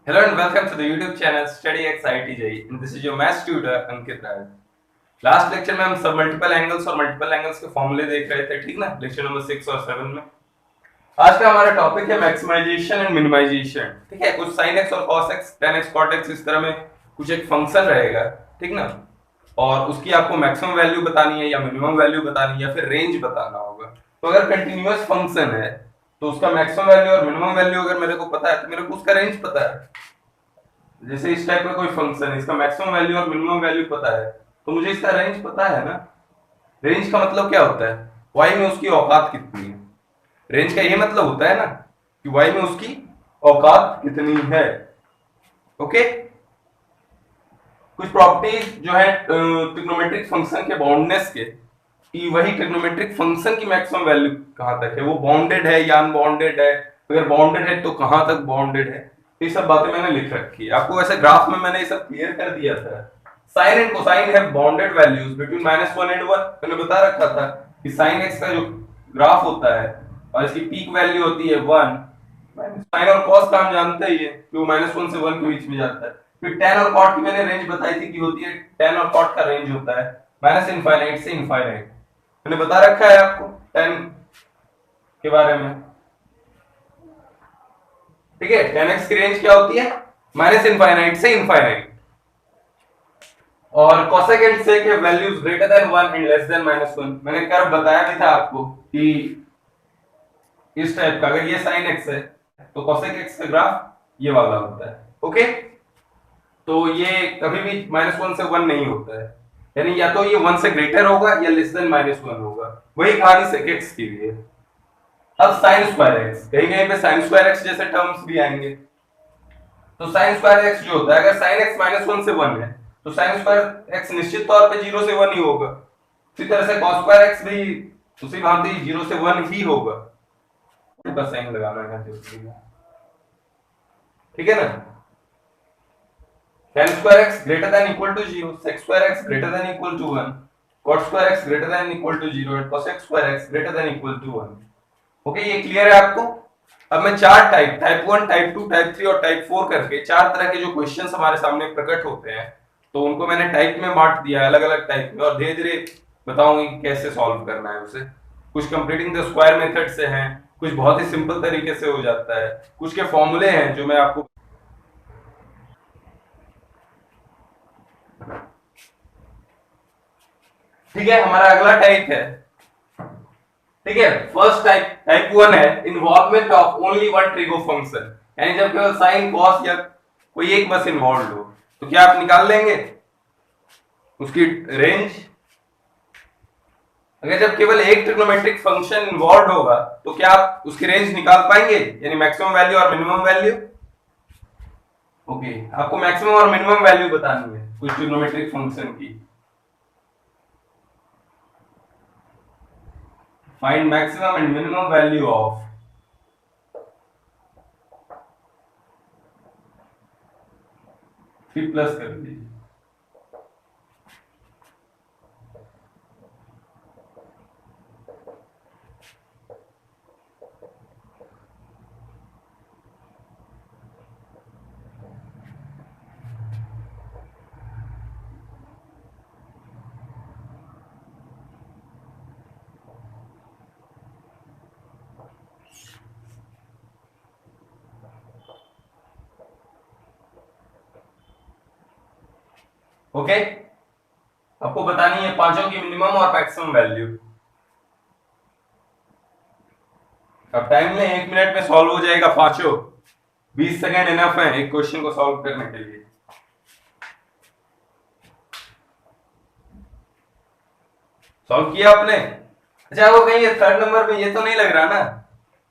Hello and welcome to the YouTube channel StudyX IIT and this is your maths tutor Ankit Rai. Last lecture में हम सब multiple angles और multiple angles के फॉर्मूले देख रहे थे, ठीक ना? लेक्चर नंबर 6 और 7 में आज का हमारा टॉपिक है मैक्सिमाइजेशन एंड मिनिमाइजेशन। ठीक है, कुछ sin x और cos x, tan x, cot x इस तरह में कुछ एक फंक्शन रहेगा, ठीक ना? और उसकी आपको मैक्सिमम वैल्यू बतानी है या मिनिमम वैल्यू बतानी है या फिर रेंज बताना होगा। तो अगर कंटिन्यूअस फंक्शन है तो उसका मैक्सिमम वैल्यू और मिनिमम वैल्यू अगर मेरे को पता है तो मेरे को उसका रेंज पता है। जैसे इस टाइप का कोई फंक्शन है, इसका मैक्सिमम वैल्यू और मिनिमम वैल्यू पता है तो मुझे इसका रेंज पता है ना। रेंज का मतलब क्या होता है? y में उसकी औकात कितनी है। रेंज का ये मतलब होता है ना कि y में उसकी औकात कितनी है। ओके, कुछ प्रॉपर्टीज जो है ट्रिग्नोमेट्रिक फंक्शन के बाउंडनेस के, कि वही ट्रिग्नोमेट्रिक फंक्शन की मैक्सिमम वैल्यू कहां तक है, वो बाउंडेड है या अनबाउंडेड है, अगर बाउंडेड है तो कहां तक बाउंडेड है। ये सब बातें मैंने लिख रखी है आपको। वैसे ग्राफ में मैंने ये सब क्लियर कर दिया था। Sine and cosine have bounded values between -1 and 1। मैंने बता रखा था कि साइन एक्स का जो ग्राफ होता है और इसकी पीक वैल्यू होती है 1। साइन और कॉस का हम जानते ही है कि वो -1 से 1 के बीच में जाता है। फिर tan और cot की मैंने रेंज बताई थी कि होती है, tan और cot का रेंज होता है माइनस इनफाइनाइट से इनफाइनाइट। मैंने बता रखा है आपको tan के बारे में। ठीक है, tan x की रेंज क्या होती है? माइनस इनफाइनाइट से इनफाइनाइट। और cosec एंड sec के values greater than 1 and less than -1। मैंने कर्व बताया भी था आपको कि इस टाइप का अगर ये sin x है तो cosec x का ग्राफ ये वाला होता है। ओके, तो ये कभी भी -1 से 1 नहीं होता है, यानी या तो ये 1 से ग्रेटर होगा या लेस देन -1 होगा। वही कहानी sec x की भी है। अब sin स्क्वायर x, कहीं कहीं पे sin स्क्वायर x जैसे टर्म्स भी आएंगे। तो sin स्क्वायर x जो होता है, अगर sin x -1 से 1 है तो sin स्क्वायर x निश्चित तौर पे 0 से 1 ही होगा। इसी तरह से cos स्क्वायर x भी उसी भांति 0 से 1 ही होगा। का साइन लगाना है जरूरी है, ठीक है ना? tan square x greater than equal to 0, sec square x greater than equal to 1, cot square x greater than equal to 0 and cosec square x greater than equal to 1। Okay, ये clear है आपको? अब मैं चार type 1, type 2, type 3 और type 4 करके चार तरह के जो क्वेश्चंस हमारे सामने प्रकट होते हैं तो उनको मैंने टाइप में बांट दिया है, अलग अलग टाइप में, और धीरे धीरे बताऊंगी कि कैसे सॉल्व करना है उसे। कुछ कंप्लीटिंग द स्क्वायर मेथड से हैं, कुछ बहुत ही सिंपल तरीके से हो जाता है, कुछ के फॉर्मूले हैं जो मैं आपको। ठीक है, हमारा अगला टाइप है, ठीक है, फर्स्ट टाइप 1 है involvement of only one trigo function, यानी जब केवल साइन कॉस या कोई एक बस इन्वॉल्व हो तो क्या आप निकाल लेंगे उसकी रेंज? अगर जब केवल एक ट्रिग्नोमेट्रिक फंक्शन इन्वॉल्व होगा तो क्या आप उसकी रेंज निकाल पाएंगे, यानी मैक्सिमम वैल्यू और मिनिमम वैल्यू? ओके, आपको मैक्सिमम और मिनिमम वैल्यू बतानी है कुछ ट्रिग्नोमेट्रिक फंक्शन की। Find maximum and minimum value of, फिर प्लस कर दीजिए। ओके, आपको बतानी है पांचों की मिनिमम और मैक्सिमम वैल्यू। अब टाइम में 1 मिनट में सॉल्व हो जाएगा पांचों। 20 सेकेंड इनफ है एक क्वेश्चन को सॉल्व करने के लिए। सॉल्व किया आपने? अच्छा, वो कहीं थर्ड नंबर में ये तो नहीं लग रहा ना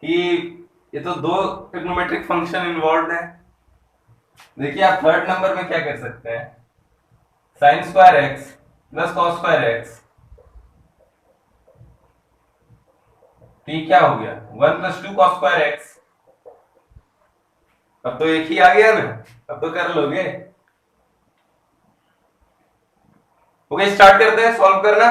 कि ये तो दो ट्रिग्नोमेट्रिक फंक्शन इन्वॉल्व है? देखिए, आप थर्ड नंबर में क्या कर सकते हैं, sign square x plus cos square x, ठीक क्या हो गया, 1 + 2 cos स्क्वायर एक्स। अब तो एक ही आ गया ना, अब तो कर लोगे। ओके, स्टार्ट करते हैं सॉल्व करना।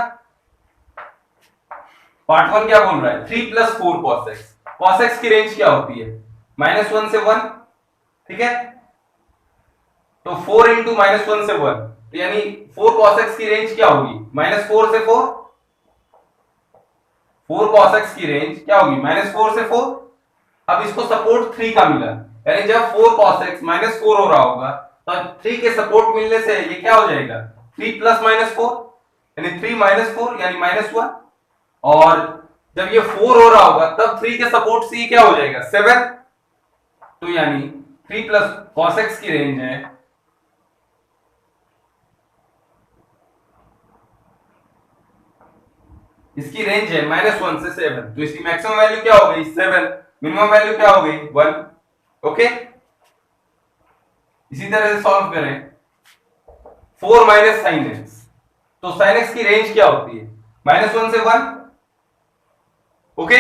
पार्ट 1 क्या बोल रहा है, 3 + 4 cos x। cos x की रेंज क्या होती है, -1 से 1, ठीक है? तो 4 इंटू -1 से 1, तो यानी 4 cos x की रेंज क्या होगी? -4 से 4, 4 cos x की रेंज क्या होगी? -4 से 4। अब इसको सपोर्ट 3 का मिला, यानी जब 4 cos x -4 हो रहा होगा तो 3 के सपोर्ट मिलने से ये क्या हो जाएगा? 3 प्लस -4, यानी 3 -4 यानी -1। और जब ये 4 हो रहा होगा तब 3 के सपोर्ट से ये क्या हो जाएगा? 7। तो यानी 3 प्लस cos x की रेंज है इसकी रेंज है -1 से 7। तो इसकी मैक्सिमम वैल्यू क्या हो गई? 7। मिनिमम वैल्यू क्या हो गई? 1। ओके, इसी तरह से सॉल्व करें 4 माइनस साइन एक्स, तो साइन एक्स की रेंज क्या होती है? -1 से 1। ओके,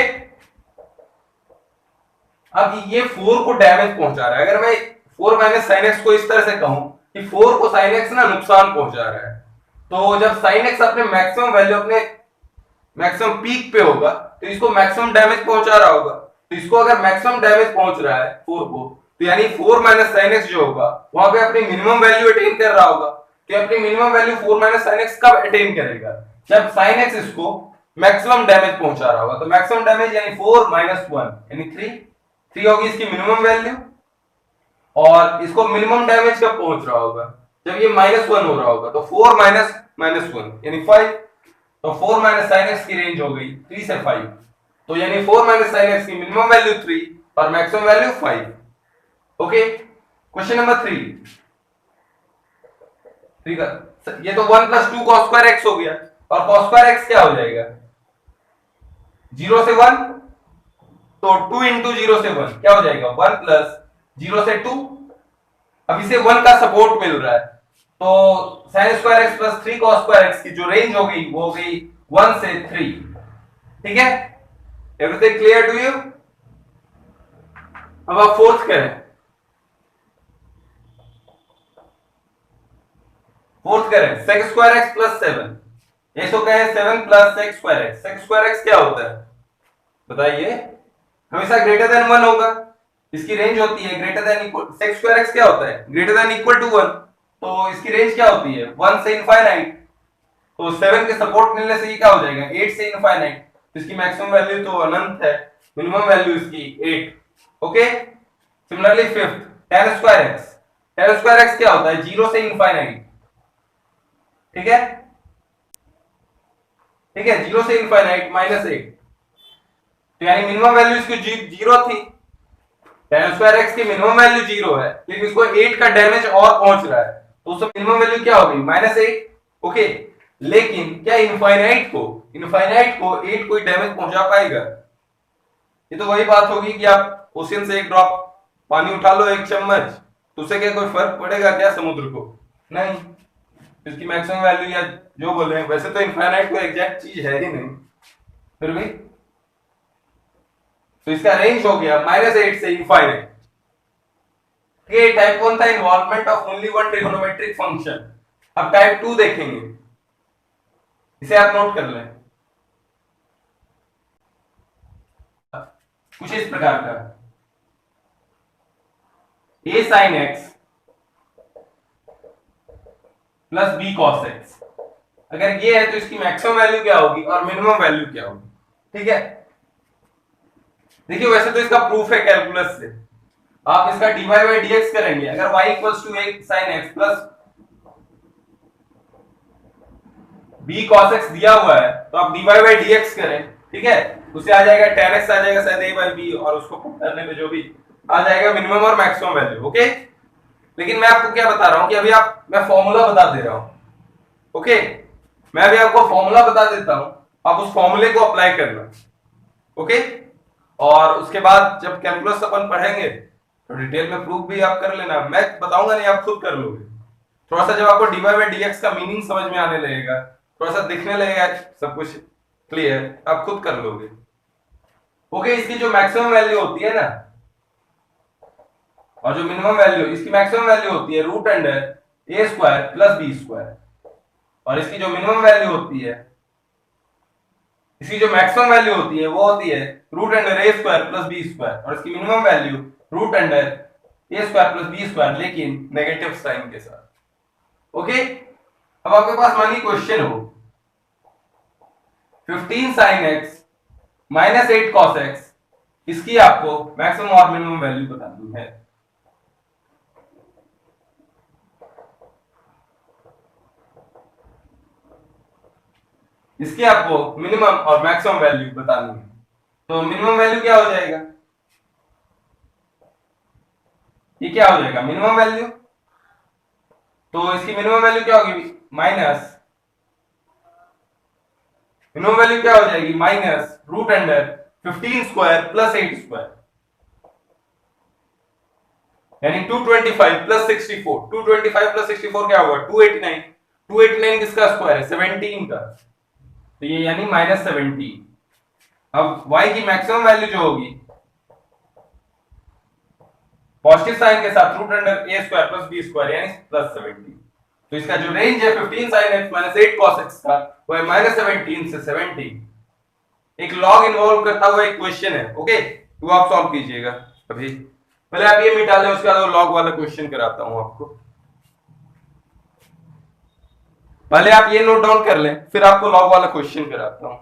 अब ये 4 को डैमेज पहुंचा रहा है। अगर मैं 4 माइनस साइन एक्स को इस तरह से कहूं कि 4 को साइन एक्स ना नुकसान पहुंचा रहा है, तो जब साइन एक्स अपने मैक्सिमम वैल्यू, अपने मैक्सिमम पीक पे होगा तो इसको मैक्सिमम डैमेज पहुंचा रहा होगा। तो इसको अगर मैक्सिमम डैमेज पहुंच रहा है 4 को, तो यानी 4 माइनस साइन एक्स जो होगा वहां पे अपनी मिनिमम वैल्यू अटेन कर रहा होगा। तो अपनी minimum value 4 minus sine x कब अटेन करेगा? जब साइन एक्स इसको मैक्सिमम डैमेज पहुंचा रहा होगा। तो मैक्सिमम डैमेज यानी 4 माइनस 1 यानी 3 होगी इसकी मिनिमम वैल्यू। और इसको मिनिमम डैमेज कब पहुंच रहा होगा? जब ये -1 हो रहा होगा। तो 4 माइनस -1 यानी 5। तो 4 माइनस साइन एक्स की रेंज हो गई 3 से 5। तो यानी 4 माइनस साइन एक्स की मिनिमम वैल्यू 3 और maximum value 5। Okay, question number 3। ठीक है, ये तो 1 प्लस 2 cos स्क्वायर एक्स हो गया। और cos स्क्वायर एक्स क्या हो जाएगा? 0 से 1, तो 2 इंटू 0 से 1 क्या हो जाएगा? 1 प्लस 0 से 2। अब इसे 1 का सपोर्ट मिल रहा है, तो sin square x plus 3 cos square x की जो रेंज हो गई वो हो गई 1 से 3। ठीक है, एवरीथिंग क्लियर टू यू? अब आप फोर्थ करें। फोर्थ करें sec स्क्वायर एक्स प्लस 7। इसको कहें 7 plus sec square x. sec square x क्या होता है बताइए? हमेशा ग्रेटर देन 1 होगा। इसकी रेंज होती है greater than equal, sec square x क्या होता है? Greater than equal to 1। तो इसकी रेंज क्या होती है? 1 से इनफाइनाइट। तो 7 के सपोर्ट मिलने से ये क्या हो जाएगा? 8 से इनफाइनाइट। तो इसकी मैक्सिमम वैल्यू तो अनंत है, मिनिमम वैल्यू इसकी 8। Okay, similarly fifth tan square x. tan square x क्या होता है? 0 से इनफाइनाइट। ठीक है, ठीक है, 0 से इनफाइनाइट -8। तो यानी मिनिमम वैल्यू इसकी 0 थी। tan स्क्वायर एक्स की मिनिमम वैल्यू 0 है, लेकिन इसको 8 का डैमेज और पहुंच रहा है, तो उसमें मिनिमम वैल्यू क्या होगी? -8। ओके, लेकिन क्या इनफाइनाइट को 8 कोई डैमेज पहुंचा पाएगा? ये तो वही बात होगी कि आप ओशियन से एक ड्रॉप पानी उठा लो, एक चम्मच, तो उससे क्या कोई फर्क पड़ेगा क्या समुद्र को? नहीं। इसकी मैक्सिमम वैल्यू या जो बोल रहे हैं, वैसे तो इनफाइनाइट कोई एग्जैक्ट चीज है ही नहीं, फिर भी तो इसका रेंज हो गया -8 से इनफाइनाइट। ये टाइप 1 था involvement of only one trigonometric function. अब टाइप 2 देखेंगे, इसे आप नोट कर लें। कुछ इस प्रकार का a sin x plus b cos x। अगर ये है तो इसकी मैक्सिमम वैल्यू क्या होगी और मिनिमम वैल्यू क्या होगी? ठीक है, देखिए वैसे तो इसका प्रूफ है कैलकुलस से। आप इसका dy बाई dx करेंगे। अगर y equals to a sin x plus b cos x दिया हुआ है तो आप dy बाई dx करें। ठीक है, उससे आ जाएगा tan x आ जाएगा शायद a बाई b, और उसको पुट करने पे जो भी आ जाएगा मिनिमम और मैक्सिमम वैल्यू। ओके, लेकिन मैं आपको क्या बता रहा हूं कि अभी मैं फॉर्मूला बता दे रहा हूं। ओके, मैं अभी आपको फॉर्मूला बता देता हूं, आप उस फॉर्मूले को अप्लाई करना। ओके, और उसके बाद जब कैलकुलस अपन पढ़ेंगे तो डिटेल में प्रूफ भी आप कर लेना। मैं बताऊंगा नहीं, आप खुद कर लोगे। थोड़ा सा जब आपको dy बाई dx का मीनिंग समझ में आने लगेगा, थोड़ा सा दिखने लगेगा सब कुछ क्लियर, आप खुद कर लोगे। ओके, इसकी जो मैक्सिमम वैल्यू होती है ना और जो मिनिमम वैल्यू, इसकी मैक्सिमम वैल्यू होती है root under a square plus b square, और इसकी जो मिनिमम वैल्यू होती है, इसकी जो मैक्सिमम वैल्यू होती है वो होती है root under a square plus b square, और इसकी minimum value root under a square plus b square, लेकिन नेगेटिव साइन के साथ। ओके, अब आपके पास मानिए क्वेश्चन हो 15 sin x minus 8 cos x, इसकी आपको मैक्सिमम और मिनिमम वैल्यू बतानी है। इसकी आपको मिनिमम और मैक्सिमम वैल्यू बतानी है। तो मिनिमम वैल्यू क्या हो जाएगा, ये क्या हो जाएगा मिनिमम वैल्यू, तो इसकी मिनिमम वैल्यू क्या होगी माइनस, मिनिमम वैल्यू क्या हो जाएगी minus root under 15 square plus 8 square, यानी 225 प्लस 64, 225 प्लस 64 क्या होगा 289, 289 किसका स्क्वायर है 17 का, तो ये यानी माइनस 17। अब y की मैक्सिमम वैल्यू जो होगी पॉजिटिव साइन के साथ root under a square plus b square यानी प्लस 17, तो इसका जो रेंज है 15 sin x minus 8 cos x का वो है माइनस 17 से 17। एक लॉग इन्वॉल्व करता हुआ एक क्वेश्चन है, ओके, तो आप सॉल्व कीजिएगा। अभी पहले आप ये मिटा लें, उसके बाद लॉग वाला क्वेश्चन कराता हूं आपको। पहले आप ये नोट डाउन कर लें, फिर आपको लॉग वाला क्वेश्चन कराता हूं।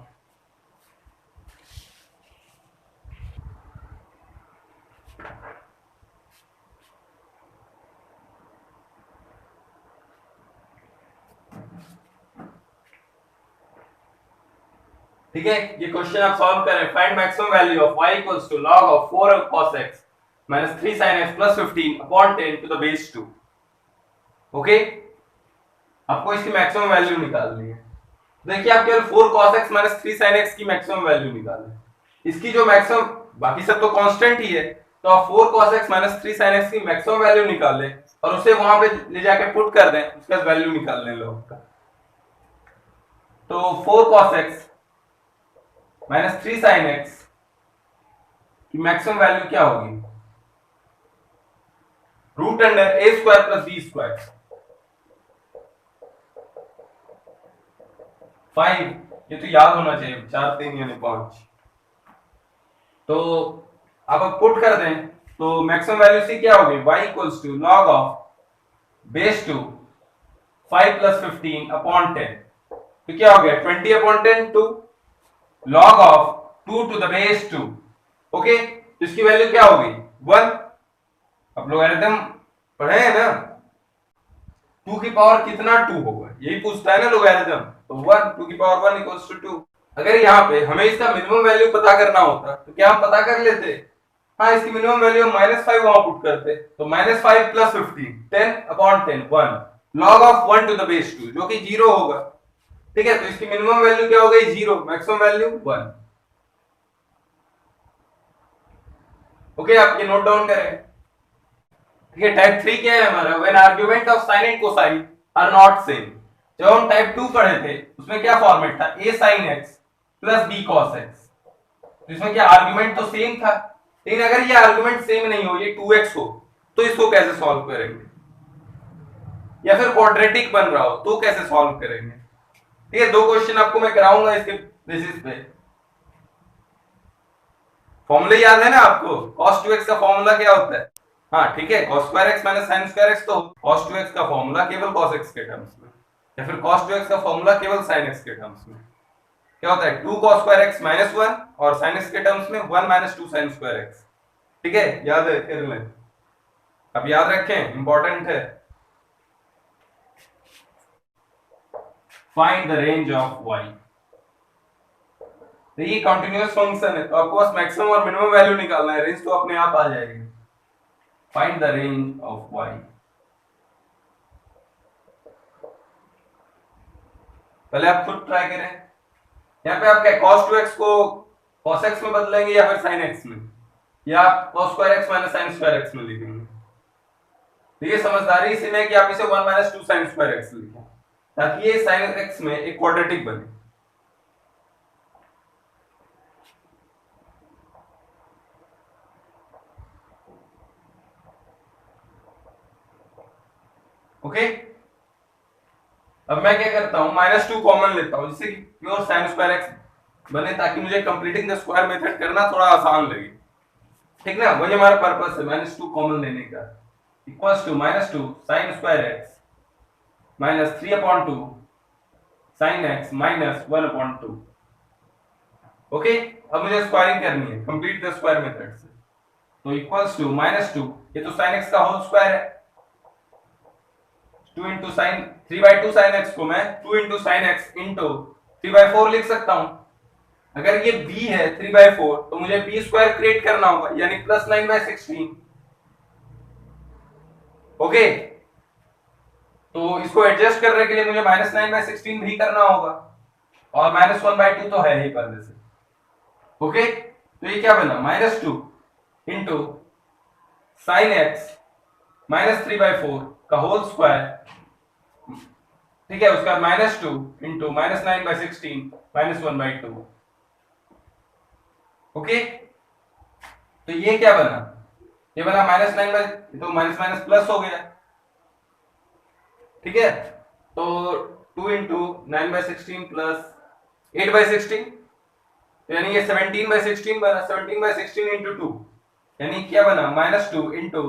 ठीक है, ये क्वेश्चन आप सॉल्व करें। Find maximum value of y equals to log of 4 cos x minus 3 sin x plus 15 upon 10 to the base 2। Okay, आपको इसकी मैक्सिमम वैल्यू निकालनी है। देखिए आप केवल 4 cos x minus 3 sin x की मैक्सिमम वैल्यू निकालें, इसकी जो मैक्सिमम, बाकी सब तो कांस्टेंट ही है, तो आप 4 cos x minus 3 sin x की मैक्सिमम वैल्यू निकाल लें और उसे वहां पे ले जाके पुट कर दें, उसका वैल्यू निकाल लें log का। तो 4 cos x minus 3 sin x की मैक्सिमम वैल्यू क्या होगी root under a square plus b square 5, ये तो याद होना चाहिए 4 3 यानी 5। तो आप पुट कर दें तो मैक्सिमम वैल्यू सी क्या होगी y equals to log of base 2 5 plus 15 upon 10, तो क्या हो गया 20 upon 10 to log of 2 to the base 2। Okay, इसकी वैल्यू क्या होगी 1। अब लोगरिथम पढ़े हैं ना, 2 की पावर कितना 2 होगा, यही पूछता है ना लोगरिथम, तो 1 2 की पावर 1 इक्वल्स टू 2। अगर यहाँ पे हमें इसका मिनिमम वैल्यू पता करना होता तो क्या हम पता कर लेते, हाँ इसकी मिनिमम वैल्यू -5 वहां पुट करते, तो -5 plus 15 10 upon 10 1 log of 1 to the base 2 जो कि 0 होगा। ठीक है, तो इसकी मिनिमम वैल्यू क्या हो गई 0, मैक्सिमम वैल्यू 1। ओके, आप ये नोट डाउन करें। ठीक है, टाइप 3 क्या है हमारा, when argument of sine and cosine are not same. जब हम टाइप 2 पढ़े थे उसमें क्या फॉर्मेट था a sin x plus b cos x, तो इसमें क्या आर्गुमेंट तो सेम था, लेकिन अगर ये आर्गुमेंट सेम नहीं हो, ये 2x हो, तो इसको कैसे सॉल्व करेंगे, या फिर क्वाड्रेटिक बन रहा हो तो कैसे सॉल्व करेंगे। ठीक है, 2 क्वेश्चन आपको मैं कराऊंगा इसके बेसिस पे। फॉर्मूला याद है ना आपको, cos 2x का फॉर्मूला क्या होता है, हाँ ठीक है, cos square x minus sin square x, तो cos 2x का फॉर्मूला केवल cos x के टर्म्स में, या फिर cos 2x का फॉर्मूला केवल sin x के टर्म्स में क्या होता है 2 cos स्क्वायर x माइनस 1, और sin x के टर्म्स में 1 माइनस 2 sin स्क्वायर x। ठीक है, याद है कर लें, अब याद रखें, इंपॉर्टेंट है। Find the range of y, देखिए कंटिन्यूअस फंक्शन है तो आपको बस मैक्सिमम और मिनिमम वैल्यू निकालना है, रेंज तो अपने आप आ जाएगी। Find the range of y, पहले आप खुद ट्राई करें। यहाँ पे आप क्या cos 2x को cos x में बदलेंगे या फिर sin x में, या आप cos square x minus sin square x में लिखेंगे। देखिए समझदारी इसी में कि आप इसे 1 माइनस 2 sin स्क्वायर x लिखें ताकि ये sin x में एक क्वाड्रेटिक बने। ओके, अब मैं क्या करता हूं -2 कॉमन लेता हूं जिससे कि प्योर sin स्क्वायर x बने, ताकि मुझे कंप्लीटिंग द स्क्वायर मेथड करना थोड़ा आसान लगे। ठीक ना, वही हमारा पर्पस है -2 कॉमन लेने का। Equals to -2 sine square x minus 3/2 sine x minus 1/2। Okay, अब मुझे स्क्वायरिंग करनी है, कंप्लीट द स्क्वायर मेथड से। तो इक्वल्स टू -2, ये तो साइन एक्स का होल स्क्वायर है, 2 इंटू साइन 3/2 साइन एक्स को मैं 2 इंटू साइन एक्स इंटू 3/4 लिख सकता हूं। अगर ये b है 3/4 तो मुझे b स्क्वायर क्रिएट करना होगा, यानी +9/16। ओके, तो इसको एडजस्ट करने के लिए मुझे -9/16 भी करना होगा, और -1/2 तो है ही पहले से। ओके, तो ये क्या बना, -2 इंटू साइन एक्स -3/4 का होल स्क्वायर, ठीक है, उसका -2 इंटू -9/16 -1/2। ओके, तो ये क्या बना, ये बना -9 तो माइनस माइनस प्लस हो गया। ठीक है, तो 2 इंटू 9/16 प्लस 8/16, यानी ये 17/16 बना। 17/16 इंटू 2 यानी क्या बना, -2 इंटू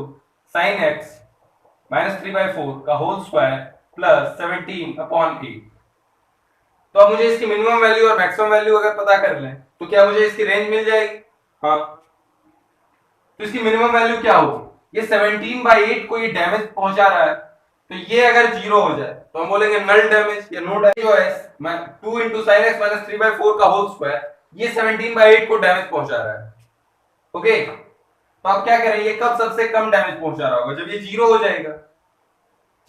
साइन एक्स -3/4 का होल स्क्वायर प्लस 17/8। तो अब मुझे इसकी मिनिमम वैल्यू और मैक्सिमम वैल्यू अगर पता कर लें तो क्या मुझे इसकी रेंज मिल जाएगी। हाँ, तो इसकी मिनिमम वैल्यू क्या होगी, ये 17/8 को ये डैमेज पहुंचा रहा है, तो ये अगर 0 हो जाए तो हम बोलेंगे नल डैमेज या नो डैमेज। जो है 2 इंटू साइन एक्स माइनस 3/4 का होल स्क्वायर, ये 17/8 को डैमेज पहुंचा रहा है। ओके, तो आप क्या करें, ये कब सबसे कम डैमेज पहुंचा रहा होगा, जब ये 0 हो जाएगा।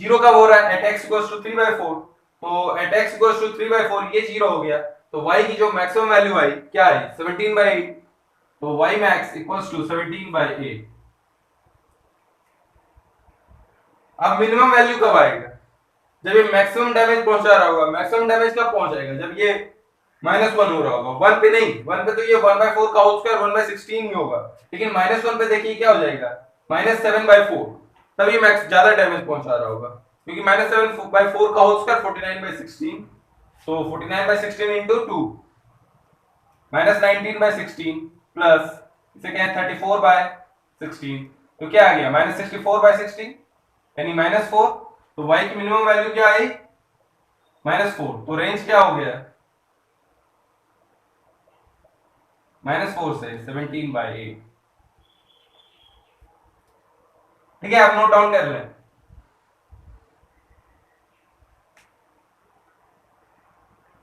0 कब हो रहा है, एट एक्स इक्वल्स टू 3/4, तो एट एक्स इक्वल्स टू 3/4 ये 0 हो गया, तो y की जो मैक्सिमम वैल्यू आई क्या है, 17/8, तो y max इक्वल्स टू 17/8। अब मिनिमम वैल्यू कब आएगा, जब ये मैक्सिमम डैमेज पहुंचा रहा होगा। मैक्सिमम डैमेज कब पहुंचाएगा, जब ये -1 हो रहा होगा। 1 पे नहीं, 1 पे तो ये 1/4 का होल स्क्वायर 1/16 ही होगा, लेकिन -1 पे देखिए क्या हो जाएगा, -7/4, तब ये मैक्स ज्यादा डैमेज पहुंचा रहा होगा, क्योंकि -7/4 का होल स्क्वायर 49/16, तो 49/16 इंटू 2 -19/16 प्लस इसे क्या है 34/16, तो क्या आ गया -64/16 यानी -4। तो y की मिनिमम वैल्यू क्या आई, -4, तो रेंज क्या हो गया, -4 से 17/8। ठीक है, आप नोट डाउन कर लें।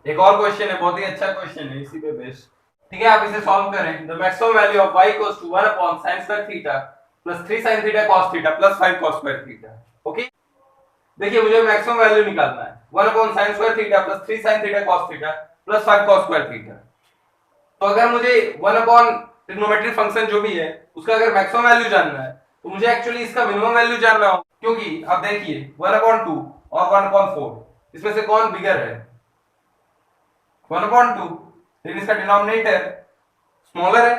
एक और क्वेश्चन है, बहुत ही अच्छा क्वेश्चन है, इसी पे बेस्ड। ठीक है, आप इसे सॉल्व करें। The maximum value of y equals to 1 upon sin square theta plus 3 sin theta cos theta plus 5 cos square theta. Okay, देखिए मुझे मैक्सिमम वैल्यू निकालना है, 1 upon sin square theta plus 3 sin theta cos theta plus 5 cos square theta. तो अगर मुझे 1 upon trigonometric function जो भी है उसका अगर मैक्सिमम वैल्यू जानना है तो मुझे एक्चुअली इसका मिनिमम वैल्यू जानना हो, क्योंकि अब देखिए 1/2 और 1/4 इसमें से कौन बिगर है, 1/2, लेकिन इसका डिनोमिनेटर स्मॉलर है,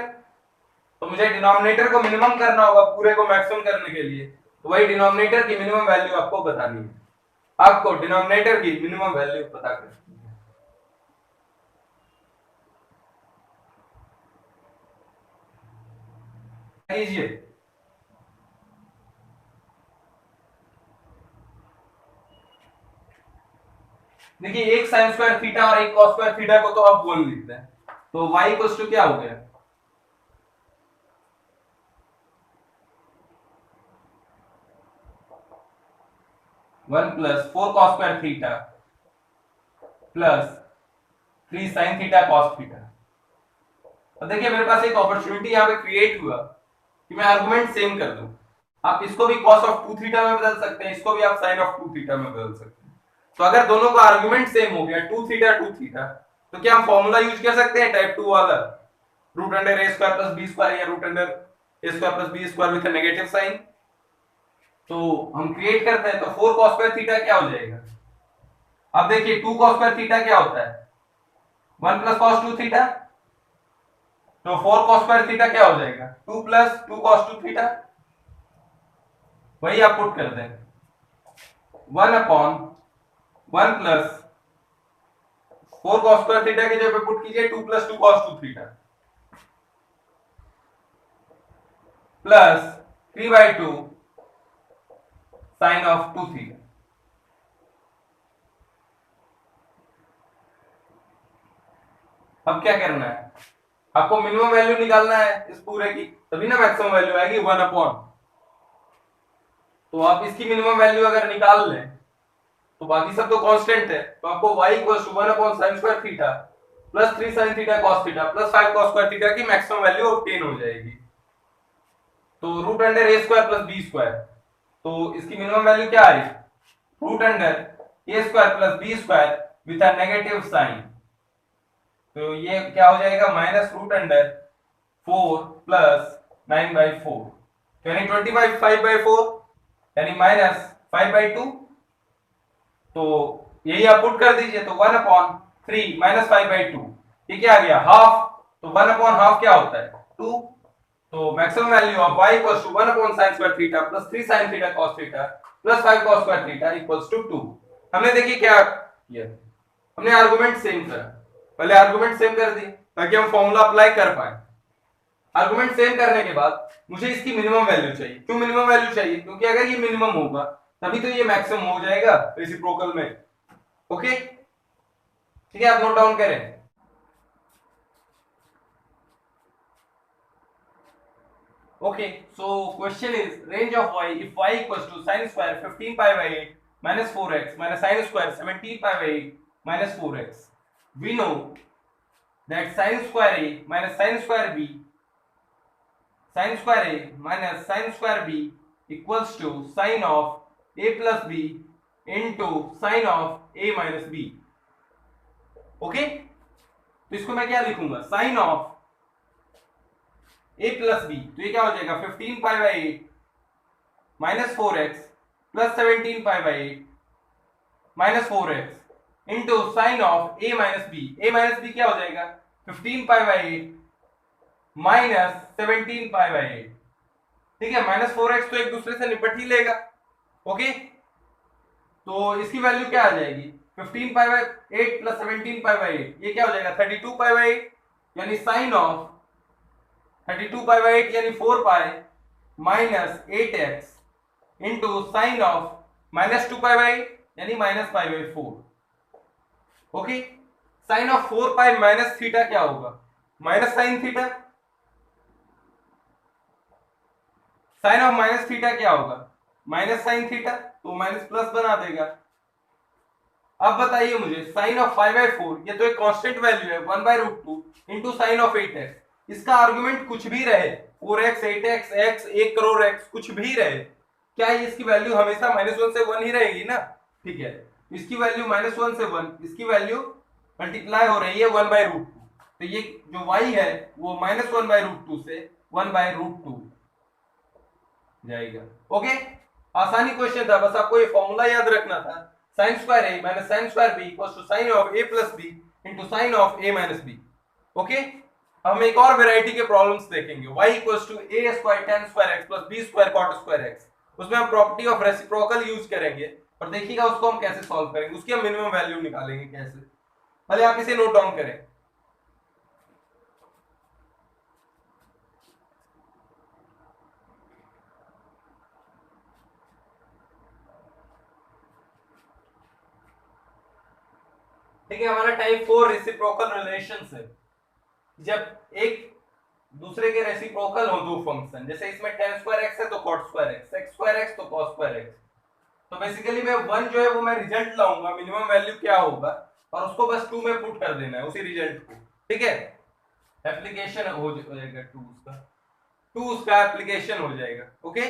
तो मुझे डिनोमिनेटर को मिनिमम करना होगा पूरे को मैक्सिमम करने के लिए, तो वही डिनोमिनेटर की मिनिमम वैल्यू आपको बतानी है। आपको डिनोमिनेटर की मिनिमम वैल्यू पता करनी है। लीजिए, देखिए एक sin स्क्वायर थीटा और एक cos स्क्वायर थीटा को तो आप बोल लिखते हैं, तो y इक्वल्स टू क्या हो गया, one plus 4 cos square theta plus 3 sin theta cos theta. अब देखिए मेरे पास एक अपॉर्चुनिटी यहाँ पे क्रिएट हुआ कि मैं आर्गुमेंट सेम कर दूं। आप इसको भी cos ऑफ 2 थीटा में बदल सकते हैं, इसको भी आप sin ऑफ 2 थीटा में बदल सकते हैं। तो अगर दोनों का आर्गुमेंट सेम हो गया 2 थीटा, तो क्या हम फॉर्मूला यूज कर सकते हैं टाइप 2 वाला, root under a square plus b square या root under a square plus b square with negative sign. तो हम क्रिएट करते हैं, तो 4 cos स्क्वायर थीटा क्या हो जाएगा, अब देखिए 2 cos स्क्वायर थीटा क्या होता है, 1 प्लस cos 2 थीटा, तो 4 cos स्क्वायर थीटा क्या हो जाएगा, 2 प्लस 2 cos 2 थीटा, वही आप पुट कर दें, 1 upon 1 plus 4 cos square theta की जगह पे पुट कीजिए 2 plus 2 cos 2 theta. Plus 3/2 sine of 2 theta. अब क्या करना है, आपको मिनिमम वैल्यू निकालना है इस पूरे की, तभी ना मैक्सिमम वैल्यू आएगी 1/। तो आप इसकी मिनिमम वैल्यू अगर निकाल लें तो बाकी सब तो कांस्टेंट है, तो आपको y = 1/sin² theta plus 3 sin theta cos theta plus 5 cos² theta की मैक्सिमम वैल्यू ऑब्टेन हो जाएगी। तो √a² प्लस b², तो इसकी मिनिमम वैल्यू क्या आ रही है, √a² plus b² with a negative sign. तो ये क्या हो जाएगा, -√4 प्लस 9/4, यानी 25/4 यानी -5/2। तो यही आप पुट कर दीजिए, तो 1/3 -5/2, ये क्या आ गया, हाफ। तो 1/2 क्या होता है, 2। तो maximum value of y = 1/sin² theta plus 3 sin theta cos theta plus 5 cos² theta = 2। हमने देखिए क्या किया, हमने आर्गुमेंट सेम करा, पहले आर्गुमेंट सेम कर दी ताकि हम फॉर्मूला अप्लाई कर पाए। आर्गुमेंट सेम करने के बाद मुझे इसकी मिनिमम वैल्यू चाहिए। क्यों मिनिमम वैल्यू चाहिए, क्योंकि अगर ये मिनिमम होगा तभी तो ये मैक्सिमम हो जाएगा रेसिप्रोकल में। ओके, ठीक है, आप नोट डाउन करें। Okay, so question is range of y if y equals to sin square 15π/8 minus 4x minus sin square 17π/8 minus 4x. We know that sin square a minus sin square b minus sin square b equals to sin of a plus b into sin of a minus b. Okay, तो इसको मैं क्या लिखूंगा, sin of a plus B, तो ये क्या हो जाएगा 15π/8 minus 4x plus 17π/8 minus 4x into sine of a minus B. a minus B क्या हो जाएगा 15π/8 माइनस 17π/8। ठीक है, माइनस 4x तो एक दूसरे से निपट ही लेगा। ओके, तो इसकी वैल्यू क्या आ जाएगी 15π/8 प्लस 17π/8, ये क्या हो जाएगा 32π/8, यानी साइन ऑफ 32π/8 यानी 4π minus 8x into sine of -2π/8 यानी -π/4। Okay, sine off 4π minus theta क्या होगा, minus sine theta. Sine off minus theta क्या होगा, माइनस साइन थीटा, तो माइनस प्लस बना देगा। अब बताइए मुझे साइन ऑफ 5/4, ये तो एक कांस्टेंट वैल्यू है 1/√2 इंटू साइन ऑफ 8x, इसका आर्गुमेंट कुछ भी रहे 4x 8x x 1 crore x कुछ भी रहे, क्या इसकी वैल्यू हमेशा -1 से 1 ही रहेगी ना। ठीक है, इसकी वैल्यू -1 से 1, इसकी वैल्यू मल्टीप्लाई हो रही है 1/√2, तो ये जो y है वो -1/√2 से 1/√2 जाएगा। ओके, आसानी क्वेश्चन था, बस आपको ये फॉर्मूला याद रखना था, sin square a minus sin square b equals to sin of a plus b into sin of a minus b। Okay, हम एक और वैरायटी के प्रॉब्लम्स देखेंगे, y equals to a square tan square x plus b square cot square x। उसमें हम property of reciprocal use करेंगे और देखिएगा उसको हम कैसे सॉल्व करेंगे, उसकी हम मिनिमम वैल्यू निकालेंगे कैसे। पहले आप इसे नोट डाउन करें। ठीक है, हमारा टाइप 4 रेसिप्रोकल रिलेशंस है, जब एक दूसरे के रेसिप्रोकल हो दो फंक्शन, जैसे इसमें tan स्क्वायर x है तो cot square x, x square x तो cos स्क्वायर x। तो बेसिकली मैं 1 जो है वो मैं रिजल्ट लाऊंगा, मिनिमम वैल्यू क्या होगा और उसको बस 2 में पुट कर देना है उसी रिजल्ट को। ठीक है, एप्लीकेशन हो जाएगा 2 उसका एप्लीकेशन हो जाएगा। ओके,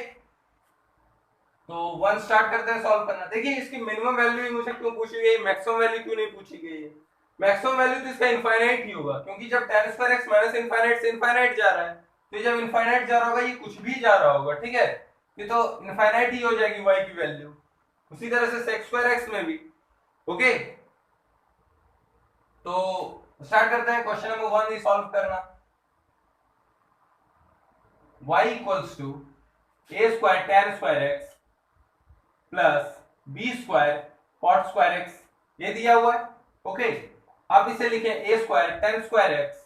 तो 1 स्टार्ट करते हैं सॉल्व करना। देखिए इसकी मिनिमम वैल्यू ही मुझे क्यों पूछी गई, मैक्सिमम वैल्यू क्यों नहीं पूछी गई है। मैक्सिमम वैल्यू तो इसका इनफाइनाइट ही होगा, क्योंकि जब tan square x minus infinite से इनफाइनाइट जा रहा है, तो जब इनफाइनाइट जा रहा होगा ये कुछ भी जा रहा होगा। ठीक है, ये तो इनफाइनाइट ही हो जाएगी y की वैल्यू, उसी तरह से sec स्क्वायर x में भी। ओके, तो स्टार्ट करते हैं क्वेश्चन नंबर 1 ही सॉल्व करना। y equals to a square tan square x plus b square cot square x, ये दिया हुआ है। ओके, आप इसे लिखें a square tan square x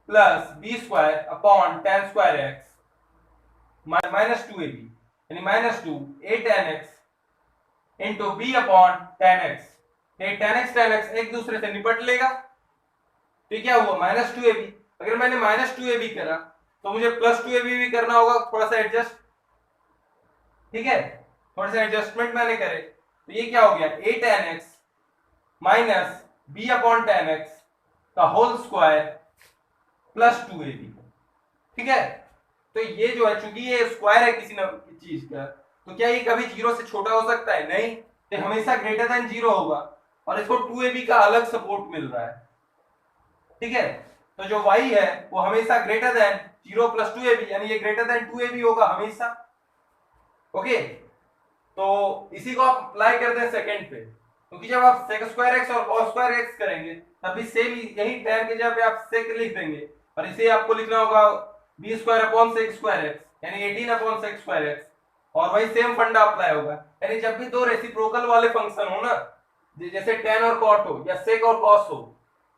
plus b square upon tan square x minus two a b, यानी minus two a tan x into b upon tan x. ये tan x एक दूसरे से निपट लेगा, तो क्या हुआ माइनस टू ए बी। अगर मैंने माइनस टू ए बी करा तो मुझे प्लस टू ए बी भी करना होगा, थोड़ा सा एडजस्ट, ठीक है, थोड़ा सा एडजस्टमेंट मैंने करे, तो ये क्या हो गया a tan x minus b upon tan x का whole square plus two a b, ठीक है। तो ये जो है, चूंकि ये स्क्वायर है किसी न चीज का, तो क्या ये कभी जीरो से छोटा हो सकता है? नहीं, ये हमेशा ग्रेटर देन जीरो होगा, और इसको टू ए बी का अलग सपोर्ट मिल रहा है, ठीक है। तो जो y है वो हमेशा greater than zero plus two a b, यानी ये greater than two a b होगा हमेशा, ओके। तो इसी को आप अप्लाई करते हैं सेकंड पे, क्योंकि जब आप sec स्क्वायर x और cos स्क्वायर x करेंगे तब भी सेम यही tan की जगह पे आप sec लिख देंगे, और इसे आपको लिखना होगा b square upon sec square x, यानी 18 अपॉन sec स्क्वायर x, और वही सेम फंडा अप्लाई होगा। यानी जब भी दो रेसिप्रोकल वाले फंक्शन हो ना, जैसे tan और cot हो, या sec और cos हो,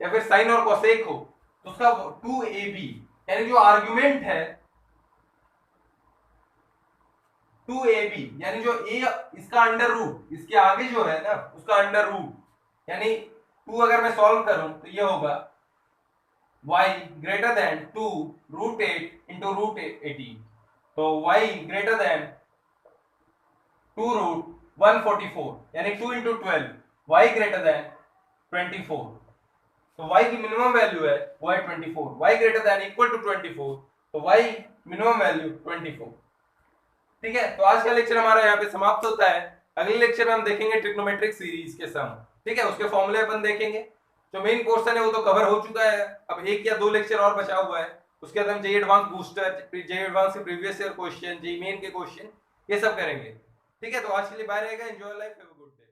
या फिर sin और cosec हो, तो उसका 2ab यानी जो आर्गुमेंट है 2ab, यानी जो a इसका अंडर रूट, इसके आगे जो है ना उसका अंडर रूट, यानी 2 अगर मैं सॉल्व करूं तो ये होगा y greater than 2 root 8 into root 18, तो y ग्रेटर देन 2 रूट 144, यानी 2 इंटू 12, y ग्रेटर देन 24, तो y की मिनिमम वैल्यू है वो है 24, y greater than equal to 24, तो y मिनिमम वैल्यू 24, ठीक है। तो आज का लेक्चर हमारा यहाँ पे समाप्त होता है। अगले लेक्चर में हम देखेंगे ट्रिग्नोमेट्रिक सीरीज के सम, ठीक है, उसके फॉर्मूले अपन देखेंगे। जो मेन पोर्शन है वो तो कवर हो चुका है, अब एक या दो लेक्चर और बचा हुआ है, उसके बाद हम JEE advance booster, JEE advance के previous year question, JEE main के क्वेश्चन, ये सब करेंगे, ठीक है। तो आज के लिए बाय रहेगा, enjoy life, have a good day.